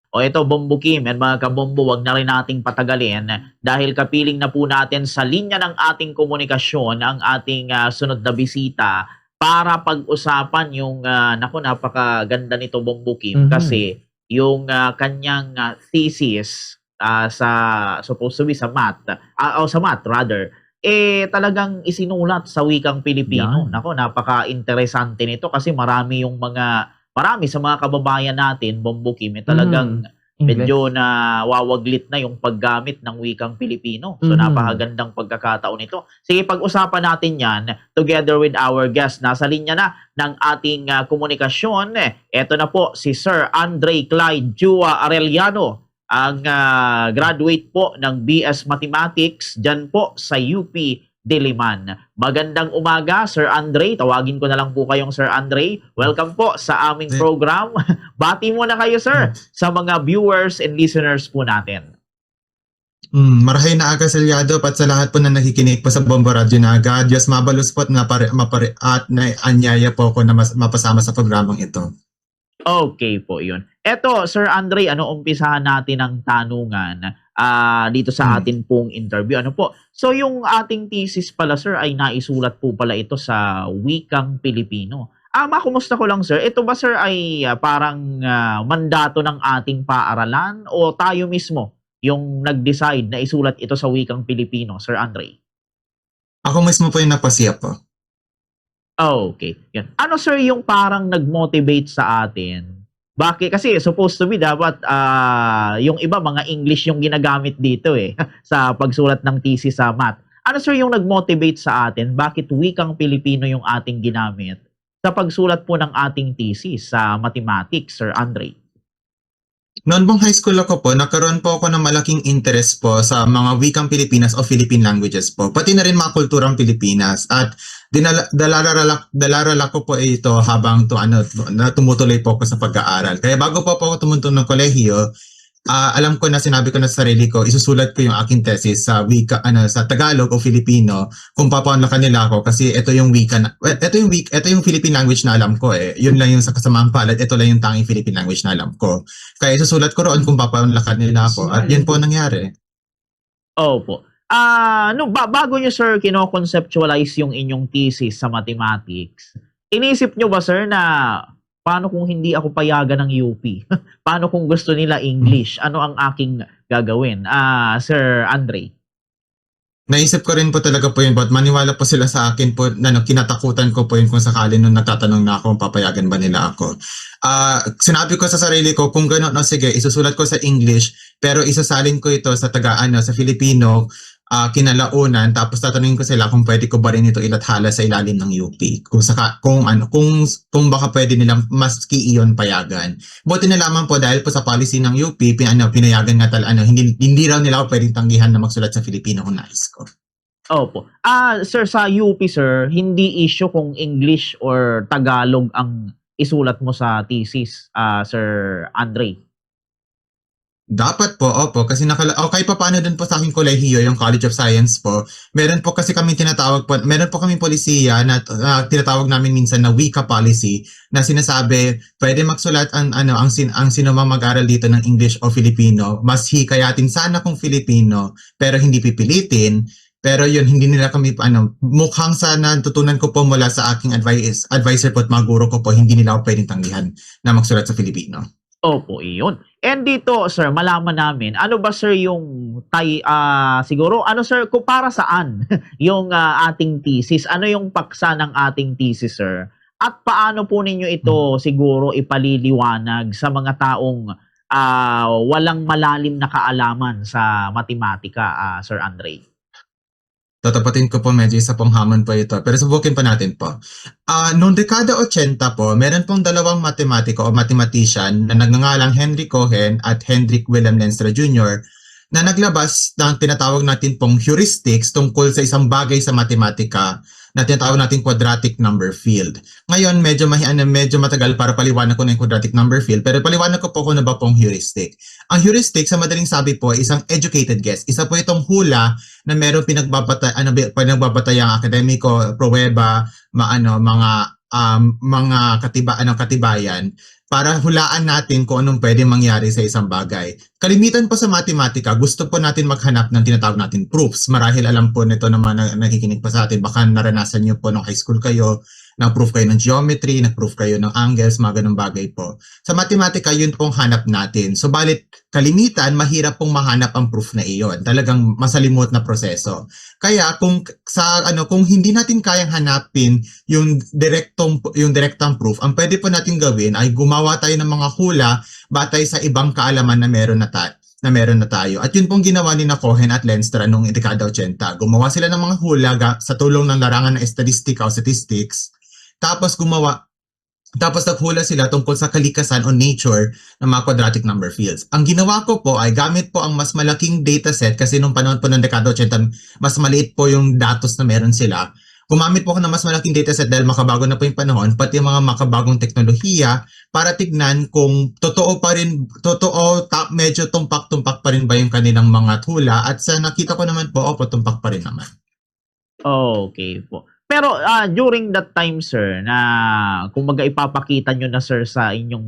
O ito, Bombo Kim and mga kabombo, wag na rin nating patagalin dahil kapiling na po natin sa linya ng ating komunikasyon ang ating sunod na bisita para pag-usapan yung, naku, napakaganda nito, Bombo Kim, kasi yung kanyang thesis sa supposed to be sa math, o sa math rather, talagang isinulat sa wikang Pilipino. Yan. Naku, napaka-interesante nito kasi marami sa mga kababayan natin, Bombo Kim, talagang medyo nawawaglit na yung paggamit ng wikang Pilipino. So, napakagandang pagkakataon ito. Sige, pag-usapan natin yan together with our guest. Nasa linya na ng ating komunikasyon. Ito na po si Sir Andre Clyde Jua Arellano, ang graduate po ng BS Mathematics dyan po sa UP Diliman. Magandang umaga, Sir Andre. Tawagin ko na lang po kayong Sir Andre. Welcome po sa aming program. Bati muna kayo, sir, sa mga viewers and listeners po natin. Marahay na aga Selyado at sa lahat po na nakikinig po sa Bombo Radio Naga. Diyos mabalus po at anyaya po ako na mapasama sa programang ito. Okay po yun. Eto, Sir Andre, umpisahan natin ang tanungan dito sa atin pong interview. Ano po? So, yung ating thesis pala, sir, ay naisulat po pala ito sa wikang Pilipino. Makumusta ko lang, sir. Ito ba, sir, ay parang mandato ng ating paaralan o tayo mismo yung nag-decide na isulat ito sa wikang Pilipino, Sir Andre? Ako mismo po yung napasiya po. Okay. Yan. Ano, sir, yung parang nag-motivate sa atin? Bakit? Kasi supposed to be dapat yung iba mga English yung ginagamit dito sa pagsulat ng thesis sa math. Ano, sir, yung nag-motivate sa atin? Bakit wikang Pilipino yung ating ginamit sa pagsulat po ng ating thesis sa mathematics, Sir Andre? Noon pong high school ako po, nagkaroon po ako ng malaking interest po sa mga wikang Pilipinas o Philippine languages po. Pati na rin mga kulturang Pilipinas. At dalarala ko po ito habang tumutuloy po ako sa pag-aaral. Kaya bago po ako tumunto ng kolehiyo, alam ko na sinabi ko na sa sarili ko, isusulat ko yung aking thesis sa wika, sa Tagalog o Filipino kung papaunlakan nila ako kasi ito yung wika, ito yung Philippine language na alam ko Yun lang yung sa kasamaang palad, ito lang yung tanging Philippine language na alam ko. Kaya isusulat ko roon kung papaunlakan nila ako at yan po nangyari. Opo. Bago nyo, sir, kino-conceptualize yung inyong thesis sa mathematics, inisip nyo ba, sir, na paano kung hindi ako payagan ng UP? Paano kung gusto nila English? Ano ang aking gagawin? Sir Andre? Naisip ko rin po talaga po yun, but maniwala po sila sa akin po, kinatakutan ko po yun kung sakali nung nagtatanong na ako kung papayagan ba nila ako. Sinabi ko sa sarili ko, kung gano'n, sige, isusulat ko sa English, pero isasalin ko ito sa sa Filipino, kinalaunan, tapos tatanungin ko sila kung pwede ko ba rin ito ilathala sa ilalim ng UP. Kung baka pwede nilang maski iyon payagan. Buti na lamang po dahil po sa policy ng UP, pinayagan nga hindi raw nila ako pwedeng tanggihan na magsulat sa Filipino kung nais ko. Opo. Sir, sa UP, sir, hindi issue kung English or Tagalog ang isulat mo sa thesis, Sir Andre. Dapat po, opo, kasi kahit pa paano dun po sa aking kolehiyo, yung College of Science po, meron po kasi kami meron po kami polisiya na tinatawag namin minsan na wika policy na sinasabi, pwede magsulat ang sino mang mag-aral dito ng English o Filipino, mas hikayatin sana kung Filipino, pero hindi pipilitin. Pero yun, hindi nila kami, mukhang sana tutunan ko po mula sa aking advisor po at mga guro ko po, hindi nila ako pwedeng tanggihan na magsulat sa Filipino. Opo, iyon. And dito, sir, malaman namin, ano ba, sir, yung siguro, sir, kung para saan yung ating thesis? Ano yung paksa ng ating thesis, sir? At paano po ninyo ito siguro ipaliliwanag sa mga taong walang malalim na kaalaman sa matematika, Sir Andre? Tatapatin ko po medyo isa pong hamon po ito. Pero subukin pa natin po. Noong dekada 80 po, meron pong dalawang matematiko o mathematician na nagngangalang Henry Cohen at Hendrik Willem Lenstra Jr. na naglabas ng tinatawag natin pong heuristics tungkol sa isang bagay sa matematika na tinatawag natin quadratic number field. Ngayon, medyo matagal para paliwanag ko na yung quadratic number field, pero paliwanag ko po kung ano ba pong heuristic. Ang heuristic, sa madaling sabi po, isang educated guess. Isa po itong hula na meron pinagbabatayang akademiko, pruweba, mga katibayan para hulaan natin kung anong pwede mangyari sa isang bagay. Kalimitan po sa matematika, gusto po natin maghanap ng tinatawag natin proofs. Marahil alam po nito naman na nakikinig pa sa atin, baka naranasan niyo po nung high school kayo, nag-proof kayo ng geometry, nag-proof kayo ng angles, mga ganung bagay po. Sa matematika, yun pong hanap natin. So, balit kalimitan, mahirap pong mahanap ang proof na iyon. Talagang masalimot na proseso. Kaya kung hindi natin kayang hanapin yung direktang proof, ang pwede po natin gawin ay gumawa tayo ng mga hula batay sa ibang kaalaman na meron na tayo. At yun pong ginawa ni Cohen at Lenstra noong dekada 80. Gumawa sila ng mga hula sa tulong ng larangan ng estadistika o statistics. Tapos naghula sila tungkol sa kalikasan o nature ng mga quadratic number fields. Ang ginawa ko po ay gamit po ang mas malaking dataset kasi nung panahon po ng dekada 80, mas maliit po yung datos na meron sila. Gumamit po ako ng mas malaking dataset dahil makabago na po yung panahon, pati yung mga makabagong teknolohiya para tignan kung medyo tumpak-tumpak pa rin ba yung kanilang mga hula at sa nakita ko naman po, tumpak pa rin naman. Okay po. Pero during that time, sir, na kumbaga ipapakita nyo na, sir, sa inyong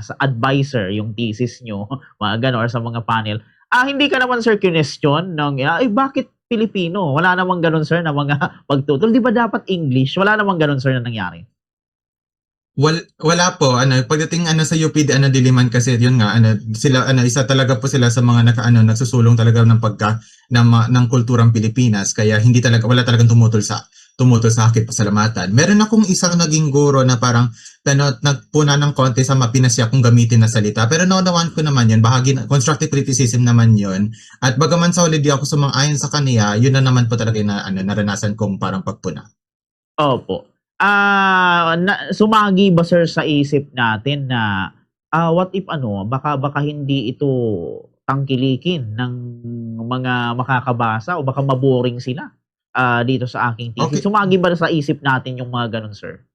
sa advisor, yung thesis nyo, mga gano'n, or sa mga panel, hindi ka naman, sir, question ng, bakit Pilipino? Wala namang gano'n, sir, na mga pagtutol. Di ba dapat English? Wala namang gano'n, sir, na nangyari. Wala po. Pagdating sa UP Diliman kasi yun nga sila isa talaga po sila sa mga nagsusulong talaga ng kulturang Pilipinas kaya wala talagang tumutol sa akin, pasalamatan. Meron akong isang naging guro na parang nagpuna ng konti sa mapinasya kung gamitin na salita. Pero naunawaan ko naman yun, bahagi constructive criticism naman yun. At bagaman sa huli di ako sumang-ayon sa kaniya, yun na naman po talaga na naranasan kong parang pagpuna. Opo. Sumagi ba, sir, sa isip natin na what if baka hindi ito tangkilikin ng mga makakabasa o baka maboring sila dito sa aking thesis. Okay. Sumagi ba sa isip natin yung mga ganun, sir?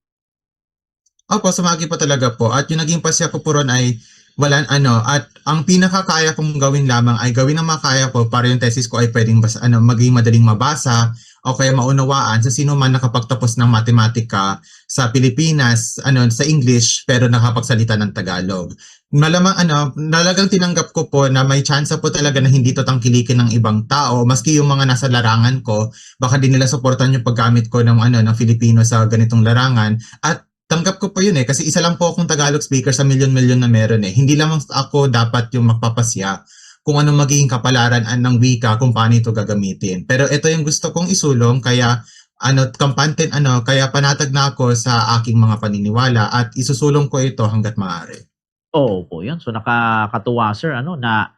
Opo, sumagi pa talaga po. At yung naging pasya ko po ron ay at ang pinakakaya kong gawin lamang ay gawin ang makaya ko para yung thesis ko ay pwedeng maging madaling mabasa o kaya maunawaan sa sino man nakapagtapos ng matematika sa Pilipinas, sa English pero nakapagsalita ng Tagalog. Malamang nalagang tinanggap ko po na may chance po talaga na hindi to tangkilikin ng ibang tao maski yung mga nasa larangan ko, baka din nila suportan yung paggamit ko ng Filipino sa ganitong larangan at tanggap ko po yun kasi isa lang po akong Tagalog speaker sa milyon-milyon na meron Hindi lamang ako dapat yung magpapasya kung anong magiging kapalaran ng wika kung paano ito gagamitin. Pero ito yung gusto kong isulong kaya kaya panatag na ako sa aking mga paniniwala at isusulong ko ito hanggat maaari. Oo po, yun. So nakakatuwa, sir, na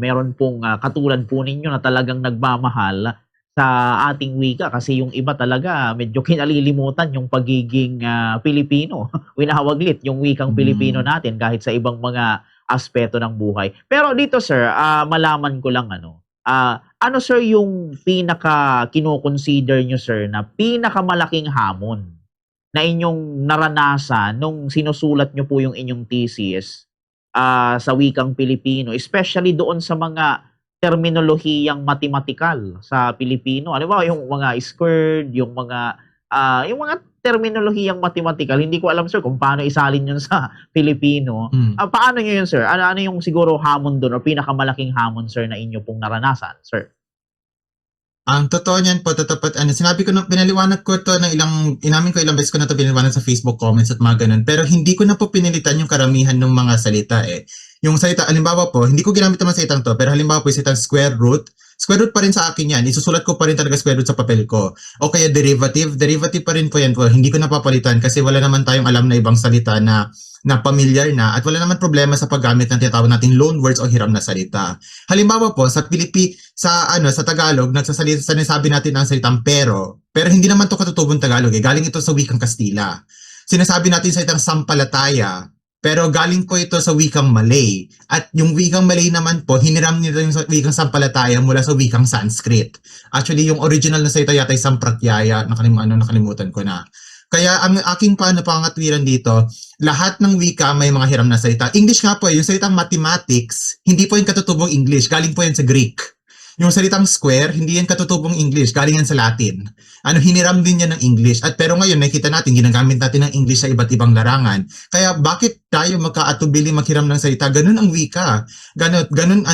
meron pong katulad po ninyo na talagang nagmamahal sa ating wika kasi yung iba talaga medyo kinalilimutan yung pagiging Pilipino. Winawaglit yung wikang Pilipino natin kahit sa ibang mga aspeto ng buhay. Pero dito, sir, malaman ko lang sir, yung pinaka kino-consider nyo, sir, na pinakamalaking hamon na inyong naranasan nung sinusulat nyo po yung inyong thesis sa wikang Pilipino, especially doon sa mga terminolohiyang matematikal sa Pilipino. Ano ba yung mga squared, yung mga terminolohiyang matematikal, hindi ko alam, sir, kung paano isalin yun sa Filipino. Paano nyo yun, sir? Ano yung siguro hamon doon o pinakamalaking hamon, sir, na inyo pong naranasan, sir? Ang totoo niyan po, sinabi ko na pinaliwanag ko to inamin ko ilang beses ko na to pinaliwanag sa Facebook comments at mga ganun. Pero hindi ko na po pinilitan yung karamihan ng mga salita Yung salita, halimbawa po, hindi ko ginamit naman salitang to, pero halimbawa po yung salitang square root pa rin sa akin yan. Isusulat ko pa rin talaga square root sa papel ko. O kaya derivative pa rin po yan po. Hindi ko napapalitan kasi wala naman tayong alam na ibang salita na familiar na at wala naman problema sa paggamit ng tinatawag nating loan words o hiram na salita. Halimbawa po sa sa Tagalog sinasabi natin ang salitang pero hindi naman to katutubong Tagalog galing ito sa wikang Kastila. Sinasabi natin sa salitang sampalataya pero galing po ito sa wikang Malay. At yung wikang Malay naman po, hiniram nila yung wikang Sampalataya mula sa wikang Sanskrit. Actually, yung original na salita yata ay Sampratyaya, nakalimutan ko na. Kaya ang aking pangatwiran dito, lahat ng wika may mga hiram na salita. English nga po, yung salitang mathematics, hindi po yung katutubong English, galing po yan sa Greek. Yung salitang square, hindi yan katutubong English, galing yan sa Latin. Hiniram din yan ng English. At pero ngayon, nakikita natin, ginagamit natin ng English sa iba't ibang larangan. Kaya bakit tayo magkaatubili maghiram ng salita? Ganun ang wika. Ganun,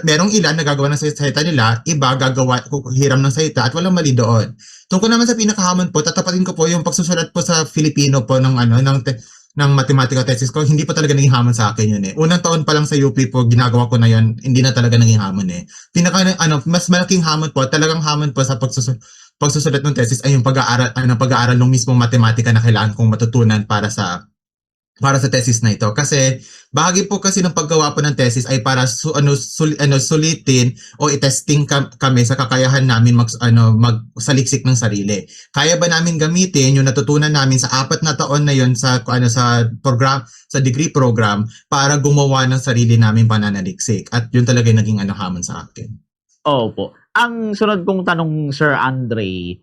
merong ilan na gagawa ng salita nila, iba gagawa, hiram ng salita at walang mali doon. Tungkol naman sa pinakahamon po, tatapatin ko po yung pagsusulat po sa Filipino po ng matematika thesis ko, hindi pa talaga naging hamon sa akin yun eh. Unang taon pa lang sa UP po, ginagawa ko na yun, hindi na talaga naging hamon eh. Mas malaking hamon po, talagang hamon po sa pagsusulat ng thesis ay yung pag-aaral ng mismong matematika na kailangan kong matutunan para sa thesis na ito. Kasi bahagi po kasi ng paggawa po ng thesis ay para sulitin o i-testing kami sa kakayahan namin magsaliksik ng sarili. Kaya ba namin gamitin yung natutunan namin sa 4 na taon na yun sa program, sa degree program para gumawa ng sarili namin pananaliksik. At yun talaga yung naging hamon sa akin. Opo. Ang sunod kong tanong, Sir Andre,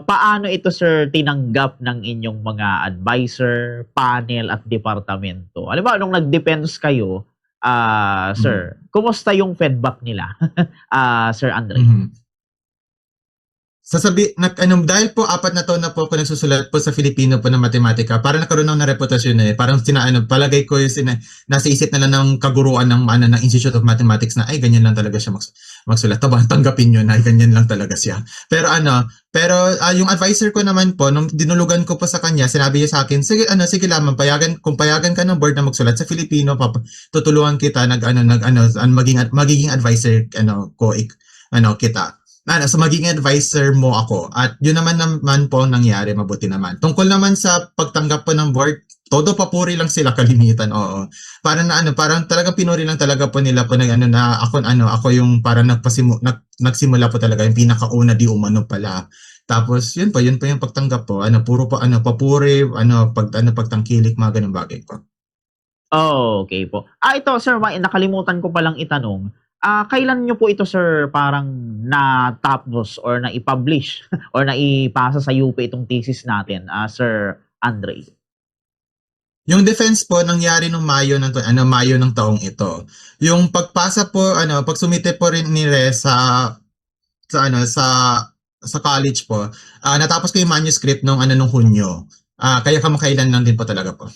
paano ito, sir, tinanggap ng inyong mga advisor, panel, at departamento? Alam ba, nung nag-defense kayo, sir, kumusta yung feedback nila, Sir Andre? Dahil po 4 na taon na po ako nagsusulat po sa Filipino po ng matematika, para nagkaroon ng reputasyon eh. Parang palagay ko yung nasa isip na lang ng kaguruan ng Institute of Mathematics na ay ganyan lang talaga siya magsulat. Tanggapin yun, ay ganyan lang talaga siya. Pero yung advisor ko naman po, nung dinulugan ko po sa kanya, sinabi niya sa akin, sige lamang, kung payagan ka ng board na magsulat sa Filipino, tutulungan kita magiging advisor kita. So magiging advisor mo ako. At yun naman po ang nangyari, mabuti naman. Tungkol naman sa pagtanggap po ng board, todo papuri lang sila kalimitan, oo. Parang talagang pinuri lang talaga po nila po na ako yung parang nagsimula po talaga, yung pinakauna di umano pala. Tapos yun po yung pagtanggap po. Puro po papuri, pagtangkilik, mga ganung bagay po. Okay po. Ito, sir, nakalimutan ko palang itanong. Kailan nyo po ito, sir, parang natapos or na-publish or naipasa sa UP itong thesis natin, Sir Andre? Yung defense po nangyari nung Mayo ng taong ito. Yung pagpasa po, pagsumite po rin ni Rez sa college po, natapos ko yung manuscript nung Hunyo. Kaya kamakailan lang din po talaga po.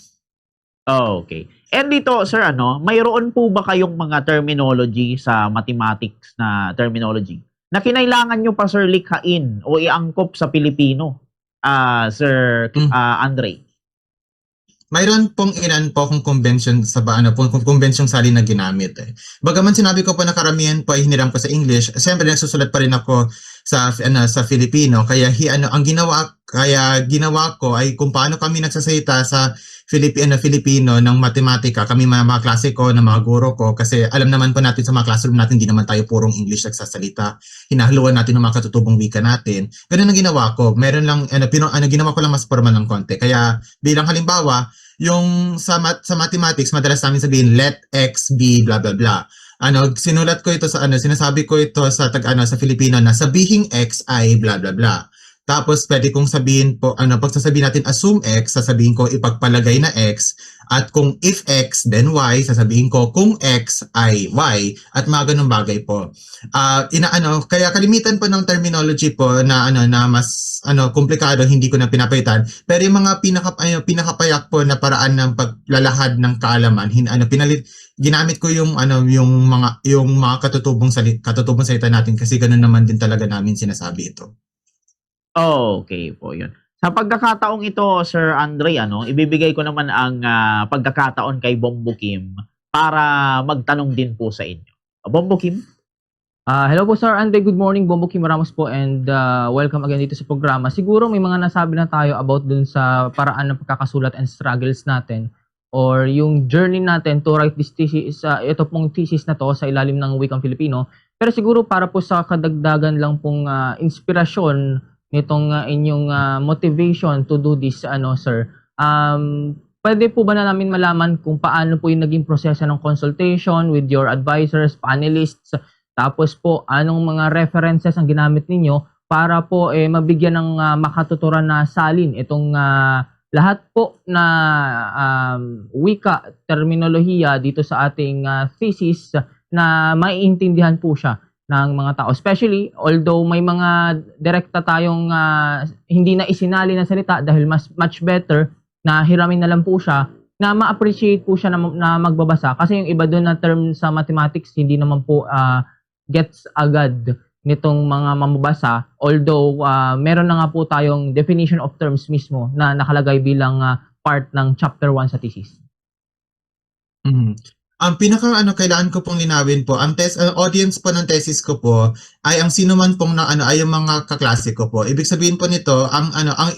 Okay. And dito, sir, mayroon po ba kayong mga terminology sa mathematics na terminology na kinailangan nyo pa, sir, likhain o iangkop sa Pilipino, Sir Andre? Mayroon pong ilan po kung convention kung convention sali na ginamit eh. Bagaman sinabi ko po na karamihan po ay hiniram ko sa English, siyempre nagsusulat pa rin ako sa Filipino, kaya ginawa ko ay kung paano kami nagsasalita sa Filipino ng matematika, kami mga klase ko, ng mga guro ko, kasi alam naman po natin sa mga classroom natin, di naman tayo purong English nagsasalita. Hinahaluan natin ng mga katutubong wika natin. Ganun ang ginawa ko. Meron lang, ginawa ko lang mas formal ng konti. Kaya bilang halimbawa, yung sa mathematics, madalas namin sabihin, let x be blah blah blah. Sinulat ko ito sinasabi ko ito sa sa Filipino na sabihing x ay blah blah blah. Tapos pwede kong sabihin po, pag sasabihin natin assume x, sasabihin ko ipagpalagay na x, at kung if x, then y, sasabihin ko kung x ay y, at mga ganung bagay po. Kaya kalimitan po ng terminology po na mas komplikado, hindi ko na pinapalitan. Pero yung mga pinakapayak po na paraan ng paglalahad ng kaalaman, ginamit ko yung mga katutubong salita natin, kasi ganun naman din talaga namin sinasabi ito. Okay po, yun. Sa pagkakataong ito, Sir Andre, ibibigay ko naman ang pagkakataon kay Bombo Kim para magtanong din po sa inyo. Bombo Kim? Hello po, Sir Andre. Good morning. Bombo Kim Ramos po, and welcome again dito sa programa. Siguro may mga nasabi na tayo about dun sa paraan ng pagkakasulat and struggles natin, or yung journey natin to write this thesis, ito pong thesis na to sa ilalim ng wikang Filipino. Pero siguro para po sa kadagdagan lang pong inspirasyon nitong inyong motivation to do this, sir, pwede po ba na namin malaman kung paano po yung naging proseso ng consultation with your advisors, panelists, tapos po anong mga references ang ginamit ninyo para po mabigyan ng makatuturan na salin itong lahat po na wika, terminolohiya dito sa ating thesis, na maiintindihan po siya ng mga tao. Especially, although may mga direkta tayong hindi na isinali na salita dahil much better na hiramin na lang po siya, na ma-appreciate po siya na magbabasa. Kasi yung iba doon na term sa mathematics, hindi naman po gets agad nitong mga mamabasa. Although, meron na nga po tayong definition of terms mismo na nakalagay bilang part ng chapter 1 sa thesis. Ang kailangan ko pong linawin po, ang audience po ng thesis ko po ay ang sino man pong ay yung mga kaklase ko po. Ibig sabihin po nito, ang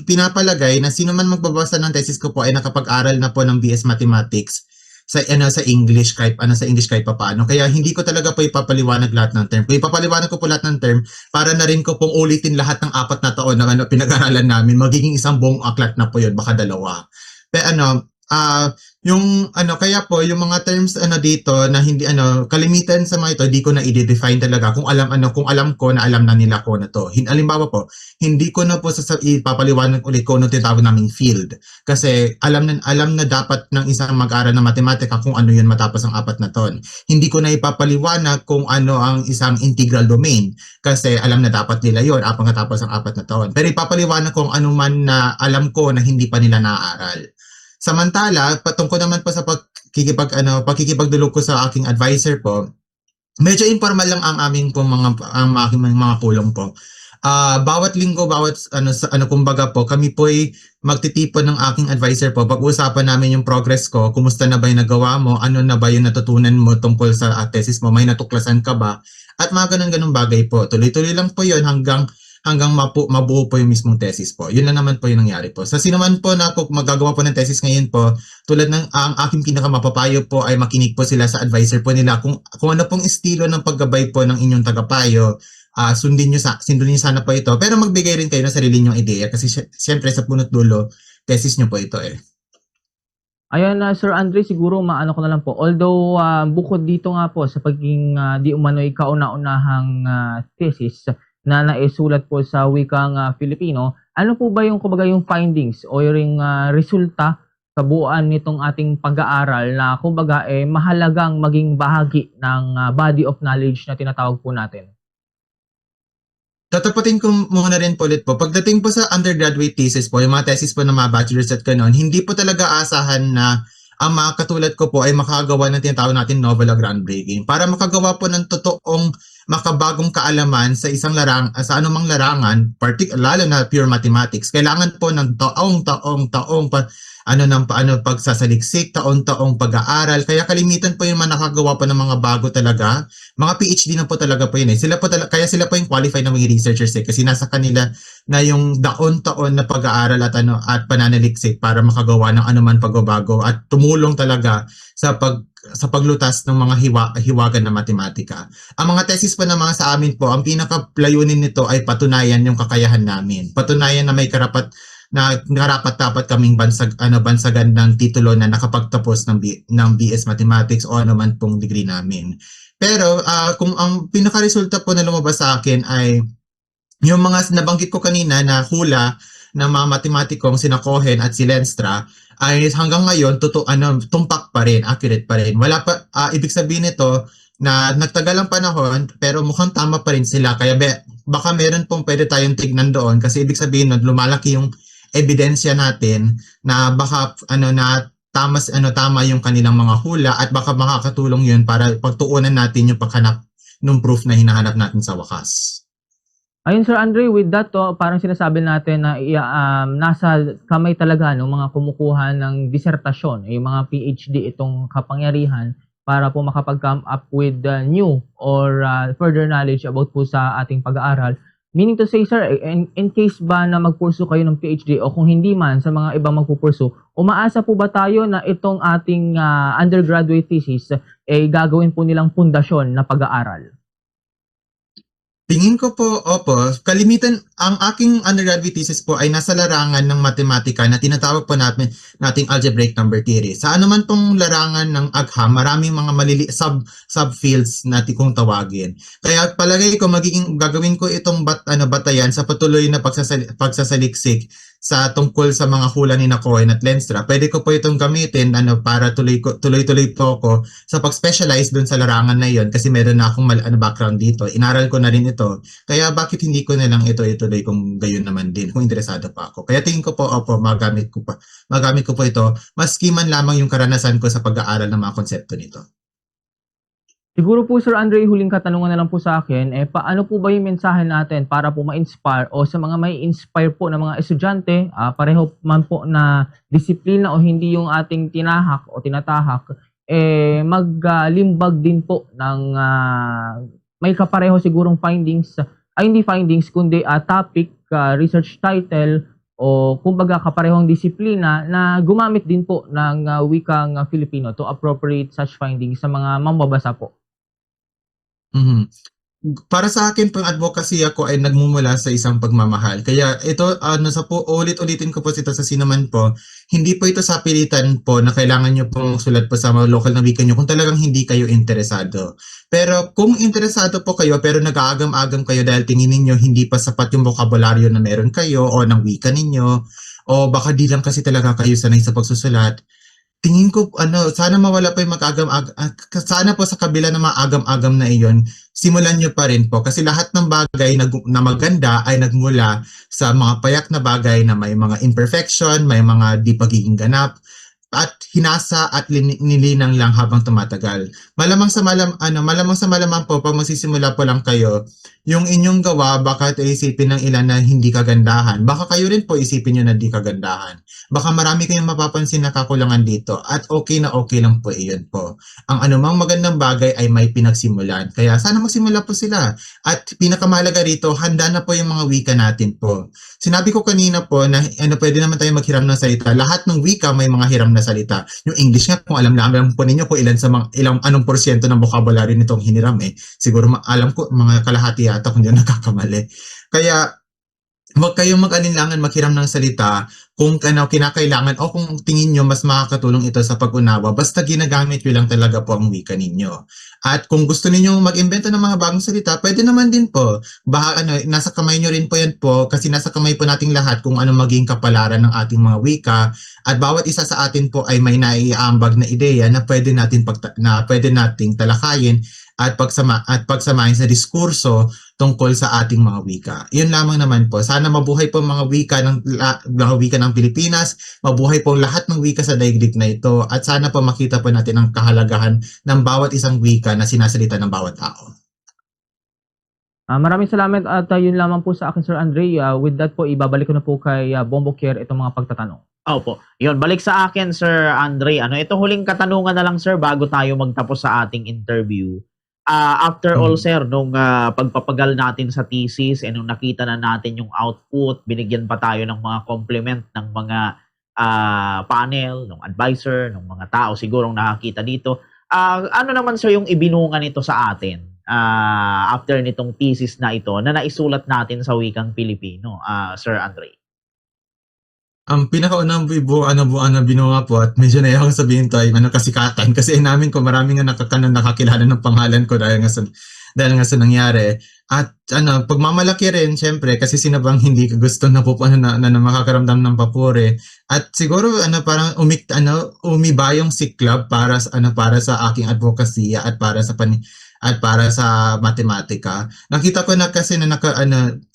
pinapalagay na sino man magbabasa ng thesis ko po ay nakapag-aral na po ng BS Mathematics sa English kahit papaano. Kaya hindi ko talaga po ipapaliwanag lahat ng term. Kung ipapaliwanag ko po lahat ng term, para na rin ko pong ulitin lahat ng 4 na taon na pinag-aralan namin, magiging isang buong aklat na po yun, baka 2. Pero kaya po yung mga terms dito na hindi kalimitan sa mga ito, hindi ko na i-define talaga kung alam ko na alam na nila ko na to. Halimbawa po, hindi ko na po ipapaliwanag ulit kung ano tinatawag naming field, kasi alam na dapat ng isang mag-aral ng matematika kung ano yun matapos ang 4 na taon. Hindi ko na ipapaliwanag kung ano ang isang integral domain, kasi alam na dapat nila yun matapos ang 4 na taon. Pero ipapaliwanag kung ano man na alam ko na hindi pa nila naaaral. Samantala, patungkol naman po sa pakikipagdulog ko sa aking advisor po, medyo informal lang ang aking mga pulong po. Bawat linggo, kumbaga po, kami po ay magtitipon ng aking advisor po. Pag-uusapan namin yung progress ko, kumusta na ba yung nagawa mo, ano na ba yung natutunan mo tungkol sa thesis mo, may natuklasan ka ba, at mga ganun-ganun bagay po. Tuloy-tuloy lang po yun hanggang mabuo po yung mismong thesis po. Yun lang naman po yung nangyari po. Sa sino man po na magagawa po ng thesis ngayon po, tulad ng ang aking pinakamapapayo po ay makinig po sila sa advisor po nila. Kung ano pong estilo ng paggabay po ng inyong tagapayo, sundin nyo sana po ito. Pero magbigay rin kayo ng sarili nyong ideya, kasi siyempre sa punot dulo, thesis nyo po ito eh. Ayun, Sir Andre, siguro maano ko na lang po. Although, bukod dito nga po sa pagiging di umano'y kauna-unahang thesis na naisulat po sa wikang Filipino, ano po ba yung findings o yung resulta kabuuan nitong ating pag-aaral na kumbaga mahalagang maging bahagi ng body of knowledge na tinatawag po natin? Tatapatin ko muna rin po ulit po. Pagdating po sa undergraduate thesis po, yung mga thesis po ng mga bachelor's at ganon, hindi po talaga asahan na ang mga katulad ko po ay makagawa ng tinatawag natin novel or groundbreaking. Para makagawa po ng totoong makabagong kaalaman sa isang sa anumang larangan, lalo na pure mathematics, kailangan po ng taong pagsasaliksik, taong pag-aaral. Kaya kalimitan po yung nakagawa po ng mga bago talaga. Mga PhD na po talaga po yun eh. Kaya sila po yung qualified na mga researchers eh, kasi nasa kanila na yung taon na pag-aaral at pananaliksik para makagawa ng anuman pagbabago at tumulong talaga sa paglutas ng mga hiwagan na matematika. Ang mga thesis po na mga sa amin po, ang pinaka-layunin nito ay patunayan yung kakayahan namin. Patunayan na may karapat-dapat kaming bansagan ng titulo na nakapagtapos ng BS Mathematics o anuman pong degree namin. Pero kung ang pinaka-resulta po na lumabas sa akin ay yung mga nabanggit ko kanina na hula ng mga matematikong sina Cohen at si Lenstra, ay hanggang ngayon tumpak pa rin, accurate pa rin. Wala pa ibig sabihin nito na nagtagal ang panahon pero mukhang tama pa rin sila, kaya baka meron pong pwede tayong tignan doon, kasi ibig sabihin na lumalaki yung ebidensya natin na baka tama yung kanilang mga hula at baka makakatulong yun para pagtuunan natin yung paghanap ng proof na hinahanap natin sa wakas. Ayun, Sir Andre, with that parang sinasabi natin na nasa kamay talaga ng mga kumukuha ng disertasyon, yung mga PhD itong kapangyarihan para po makapag-come up with new or further knowledge about po sa ating pag-aaral. Meaning to say, sir, in case ba na magpursu kayo ng PhD o kung hindi man sa mga ibang magpupursu, umaasa po ba tayo na itong ating undergraduate thesis gagawin po nilang pundasyon na pag-aaral? Tingin ko po, opo, kalimitan ang aking undergraduate thesis po ay nasa larangan ng matematika na tinatawag po nating algebraic number theory. Sa anuman pong larangan ng agham, maraming mga subfields na kung tawagin. Kaya palagay ko gagawin ko itong batayan sa patuloy na pagsasaliksik sa tungkol sa mga hula ni na Cohen at Lenstra, pwede ko po itong gamitin para tuloy-tuloy po ako sa pag-specialize dun sa larangan na yon kasi meron na akong background dito. Inaral ko na rin ito. Kaya bakit hindi ko na lang ito ituloy kung gayon naman din, kung interesado pa ako. Kaya tingin ko po, magamit ko po ito, maski man lamang yung karanasan ko sa pag-aaral ng mga konsepto nito. Siguro po Sir Andre, huling katanungan na lang po sa akin, paano po ba yung mensahe natin para po ma-inspire o sa mga may inspire po na mga estudyante, pareho man po na disiplina o hindi yung ating tinahak o tinatahak, maglimbag din po ng may kapareho sigurong findings, hindi findings kundi topic, research title o kumbaga kaparehong disiplina na gumamit din po ng wikang Filipino to appropriate such findings sa mga mambabasa po. Mhm. Para sa akin, pang advocacy ako ay nagmumula sa isang pagmamahal. Kaya ito, ulit-ulitin ko po ito sa sinaman po, hindi po ito sa pilitan po na kailangan nyo pong sulat po sa mga local na wika nyo kung talagang hindi kayo interesado. Pero kung interesado po kayo pero nag-aagam-agam kayo dahil tingin ninyo hindi pa sapat yung bokabularyo na meron kayo o ng wika ninyo, o baka di lang kasi talaga kayo sanay sa pagsusulat, tingin ko, sana mawala pa yung sana po sa kabila ng mga agam-agam na iyon, simulan nyo pa rin po. Kasi lahat ng bagay na maganda ay nagmula sa mga payak na bagay na may mga imperfection, may mga di pagiging ganap, at hinasa at nilinang lang habang tumatagal. Malamang sa malamang po, pag magsisimula po lang kayo, yung inyong gawa, baka isipin ng ilan na hindi kagandahan. Baka kayo rin po isipin nyo na di kagandahan. Baka marami kayong mapapansin na kakulangan dito at okay na okay lang po iyon po. Ang anumang magandang bagay ay may pinagsimulan. Kaya sana magsimula po sila. At pinakamahalaga rito, handa na po yung mga wika natin po. Sinabi ko kanina po na pwede naman tayo maghiram ng salita. Lahat ng wika may mga hiram na salita. Yung English nga, kung alam po ninyo kung anong porsyento ng vocabulary nitong hiniram siguro alam ko mga kalahati yata kung di nakakamali. Kaya huwag kayong mag-alinlangan maghiram ng salita kung kinakailangan o kung tingin nyo mas makakatulong ito sa pag-unawa, basta ginagamit nyo lang talaga po ang wika ninyo. At kung gusto niyo mag-imbento ng mga bagong salita, pwede naman din po. Nasa kamay nyo rin po yan po kasi nasa kamay po nating lahat kung ano maging kapalaran ng ating mga wika at bawat isa sa atin po ay may naiaambag na ideya na pwede nating talakayin at pagsamahin sa diskurso tungkol sa ating mga wika. Yun lamang naman po. Sana mabuhay po mga wika ng Pilipinas, mabuhay po lahat ng wika sa daigdig na ito, at sana po makita po natin ang kahalagahan ng bawat isang wika na sinasalita ng bawat tao. Maraming salamat at yun lamang po sa akin Sir Andre. With that po, ibabalik ko na po kay Bombo Kier itong mga pagtatanong. Opo. Yun, balik sa akin Sir Andre. Ito huling katanungan na lang sir bago tayo magtapos sa ating interview. After all sir, nung pagpapagal natin sa thesis nung nakita na natin yung output, binigyan pa tayo ng mga compliment ng mga panel, ng advisor, ng mga tao sigurong nakakita dito. Ano naman sir yung ibinungan nito sa atin after nitong thesis na ito na naisulat natin sa wikang Pilipino, Sir Andre? Ang pinakaunang binunga po at medyo naiyak ko sabihin to ay kasikatan kasi namin ko marami nga nakakilala ng pangalan ko dahil nga sa nangyari. At pagmamalaki rin syempre kasi sino bang hindi gusto na makakaramdam ng papuri. At siguro parang umiba yung siklab para sa aking advocacy at para sa matematika. Nakita ko na kasi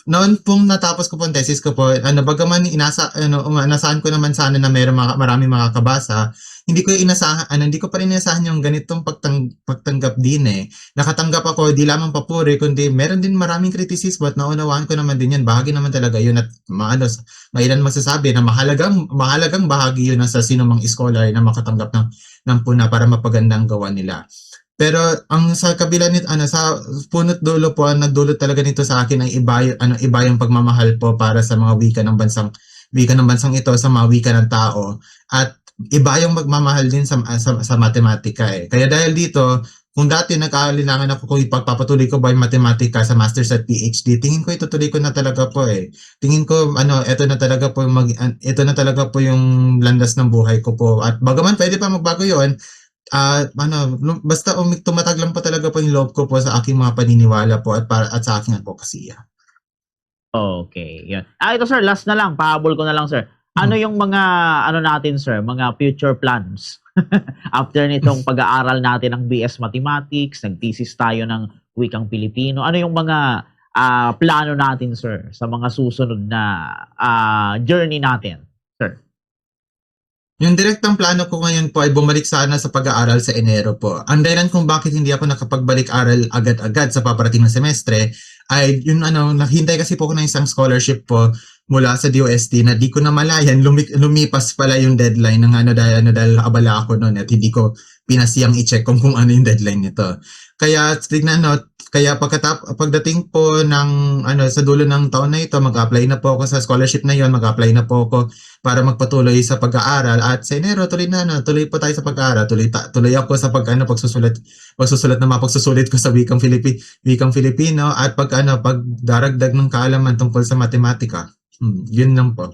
noon pong natapos ko po ang thesis ko po, bagaman inasahan ko naman sana na marami makakabasa, hindi ko pa rin inasahan yung ganitong pagtanggap din Nakatanggap ako di lamang papuri kundi meron din maraming kritisismo at naunawaan ko naman din yan. Bahagi naman talaga yun at mailan masasabi na mahalagang bahagi yun sa sino mang scholar na makatanggap ng puna para mapaganda ang gawa nila. Pero ang sa kabila nito sa punot dulo po nagdulot talaga nito sa akin ang iba yung pagmamahal po para sa mga wika ng bansang ito, sa mga wika ng tao, at iba yung magmamahal din sa matematika Kaya dahil dito, kung dati nag-aalinlangan ako kung ipagpapatuloy ko ba yung matematika sa master's at PhD, tingin ko itutuloy ko na talaga po Tingin ko ito na talaga po yung landas ng buhay ko po. At bagaman pwede pa magbago yun, basta tumatag lang po talaga po yung loob ko po sa aking mga paniniwala po at sa aking advokasya. Okay, yun. Ito sir, last na lang, pahabol ko na lang sir. Ano yung mga, ano natin sir, mga future plans? After nitong pag-aaral natin ng BS Mathematics, nag-thesis tayo ng wikang Pilipino. Ano yung mga plano natin sir sa mga susunod na journey natin? Sir. Yung direktang plano ko ngayon po ay bumalik sana sa pag-aaral sa Enero po. Ang dahilan kung bakit hindi ako nakapagbalik-aral agad-agad sa paparating na semestre ay yun naghintay kasi po ako ng isang scholarship po mula sa DOST na di ko na malayan, lumipas pala yung deadline ng dahil abala ako noon at hindi ko pinasiyang i-check kung ano yung deadline nito. Kaya pagdating po ng sa dulo ng taon na ito, mag-apply na po ako sa scholarship na yon, mag-apply na po ako para magpatuloy sa pag-aaral at sa Enero tuloy po tayo sa pag-aaral, tuloy ako sa pagsusulit ng mga pagsusulit ko sa wikang Filipino at pagdaragdag ng kaalaman tungkol sa matematika. Yun lang po.